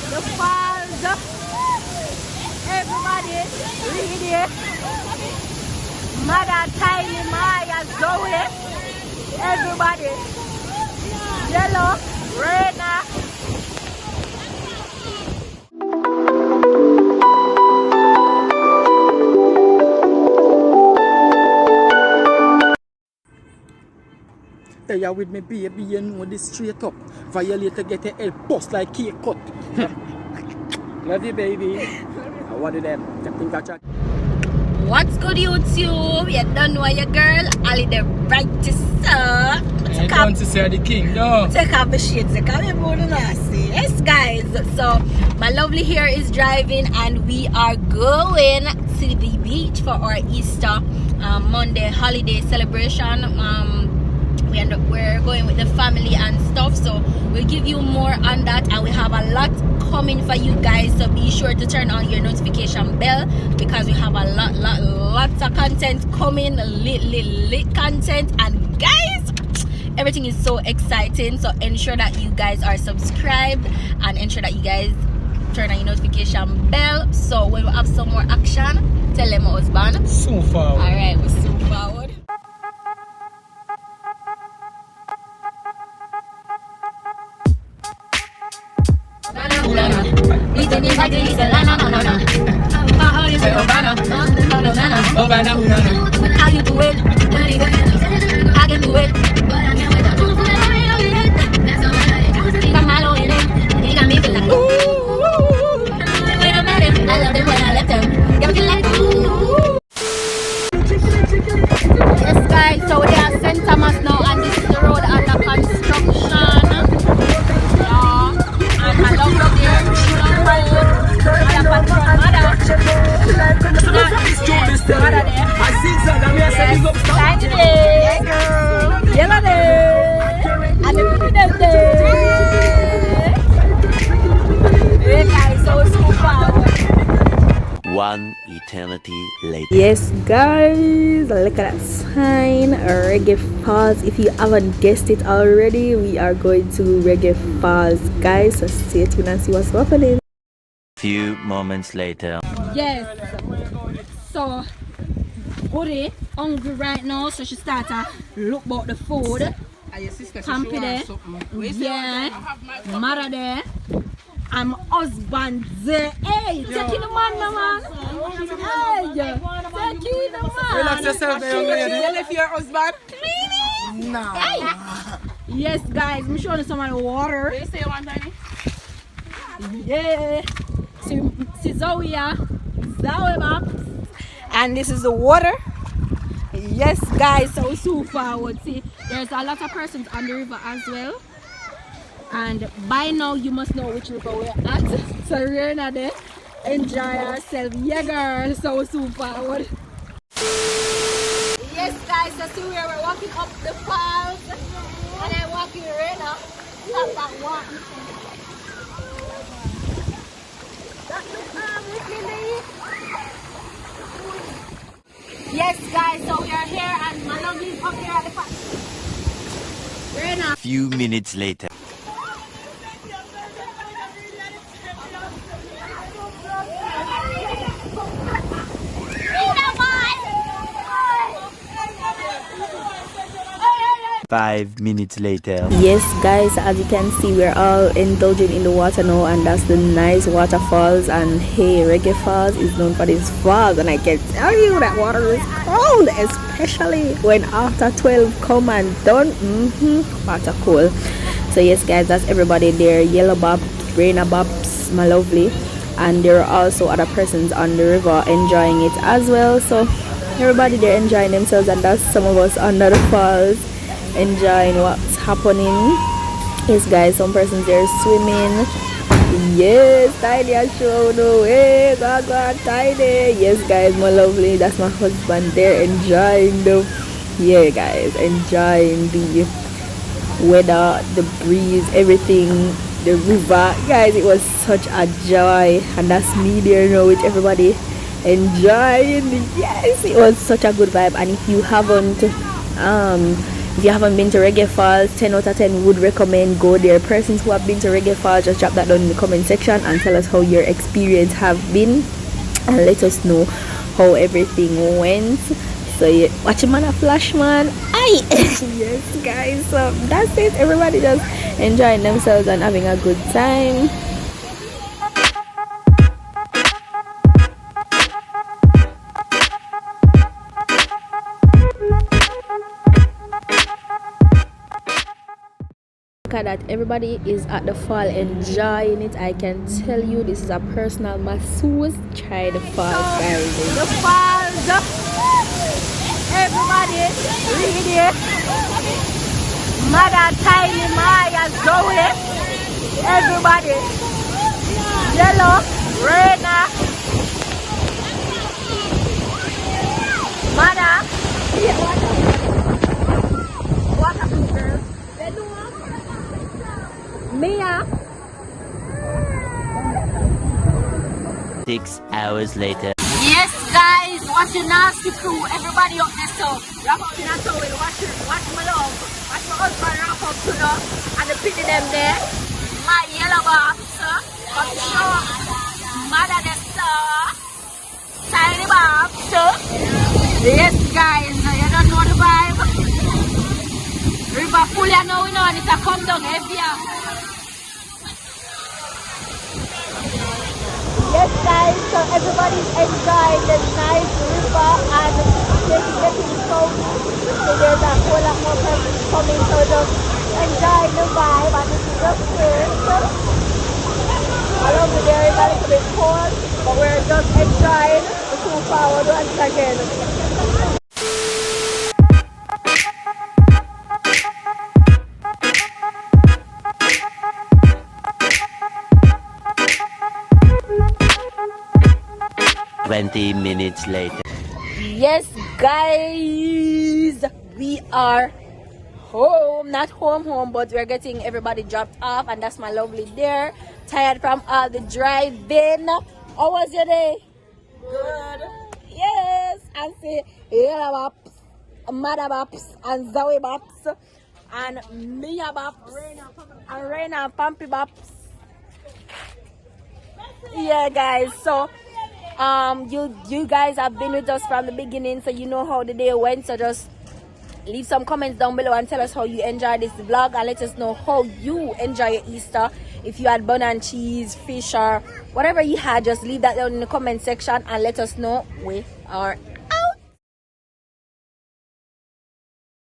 the falls. Everybody, Reid, Mother Tiny, Maya, Zoe, everybody, Yellow, Rena. They are with me baby, you know this straight up. Violator get a head bust like cake cut. Love you baby. What did them? Think I check. What's good YouTube? You don't know your girl, Ali the brightest sir. I don't to say the king, no. Take off the shades, take off the mood nasty. Yes guys, so my lovely here is driving and we are going to the beach for our Easter Monday holiday celebration. We're going with the family and stuff, so we'll give you more on that, and we have a lot coming for you guys, so be sure to turn on your notification bell because we have a lots of content coming, lit content, and guys, everything is so exciting, so ensure that you guys are subscribed and ensure that you guys turn on your notification bell, so when we have some more action, tell them husband. So forward. Alright, we're so forward. How you do it? I can do it. Come on, in it. You got me feel like wait a minute. I love them when I left them. You feel like yes guys, so they are St. Thomas now and this is the road under construction. And I love the One eternity later. Yes guys, look at that sign, Reggae Falls. If you haven't guessed it already, we are going to Reggae Falls guys, so stay tuned and see what's happening. Few moments later. yes, so Goody hungry right now, so she start to look about the food. Campy there, yeah, mother there, and husband there. Hey, take in the man, man. Hey, take in the man. Relax yourself, young lady. You left your husband? No. Hey. Yes, guys, I'm showing you some of the water. You say one time? Yeah. See Zoe here. Zoe map. And this is the water. Yes, guys, so forward. See, there's a lot of persons on the river as well. And by now, you must know which river we're at. So we're not there. Enjoy ourselves. Yeah, girl, so forward. Yes, guys, so see where we're walking up the falls. And I'm walking right now. Stop that walk. Yes guys, so we are here and my lovely is up here at the park. We're in a Few minutes later. Five minutes later. Yes guys, as you can see, we're all indulging in the water now, and that's the nice waterfalls. And hey, Reggae Falls is known for these falls, and I can tell you that water is cold, especially when after 12 come and done. Water cool. So yes guys, that's everybody there. Yellow Bob, Raina Bobs, my lovely, and there are also other persons on the river enjoying it as well. So everybody there enjoying themselves, and that's some of us under the falls enjoying what's happening. Yes guys, some persons there swimming. Yes, Tiny and show no way. God, Tiny. Yes guys, my lovely, that's my husband there enjoying the enjoying the weather, the breeze, everything, the river. Guys, it was such a joy, and that's me there now with everybody enjoying. Yes, it was such a good vibe. And if you haven't If you haven't been to Reggae Falls, 10 out of 10 would recommend go there. Persons who have been to Reggae Falls, just drop that down in the comment section and tell us how your experience have been, and let us know how everything went. So yeah, watch him on a flash, man. Aye. Yes, guys. So that's it. Everybody just enjoying themselves and having a good time. That everybody is at the fall enjoying it. I can tell you, this is a personal masseuse. Try the falls, guys. The falls. Everybody, Reid, Mother Tiny, Maya, Zoe. Everybody. Yellow, Rena, Mother. Waterfalls. Mia. 6 hours later. Yes, guys, watch your nasty crew. Everybody up there, so wrap up in a towel. Watch my love. Watch my husband wrap up to the and the pity them there. My yellow box. But show Mother the star. Tiny box. Yes, guys, you don't know the vibe. River full, you know, and it's a come down heavier. Yes, guys, so everybody's enjoying the nice river and it's getting cold. So there's a whole lot more people coming, so just enjoy the vibe, and this is just first. Along with there is a little bit cold, but we're just enjoying the two forward once again. 20 minutes later. Yes, guys, we are home. Not home, but we're getting everybody dropped off, and that's my lovely there. Tired from all the driving. How was your day? Good. Yes, and see Yellow Bops, Mother Bops, and Zoe Bops, and Mia Bops, and Rena and Pampy Bops. Yeah, guys, so you guys have been with us from the beginning, so you know how the day went. So just leave some comments down below and tell us how you enjoyed this vlog, and let us know how you enjoy your Easter. If you had bun and cheese, fish, or whatever you had, just leave that down in the comment section and let us know. We are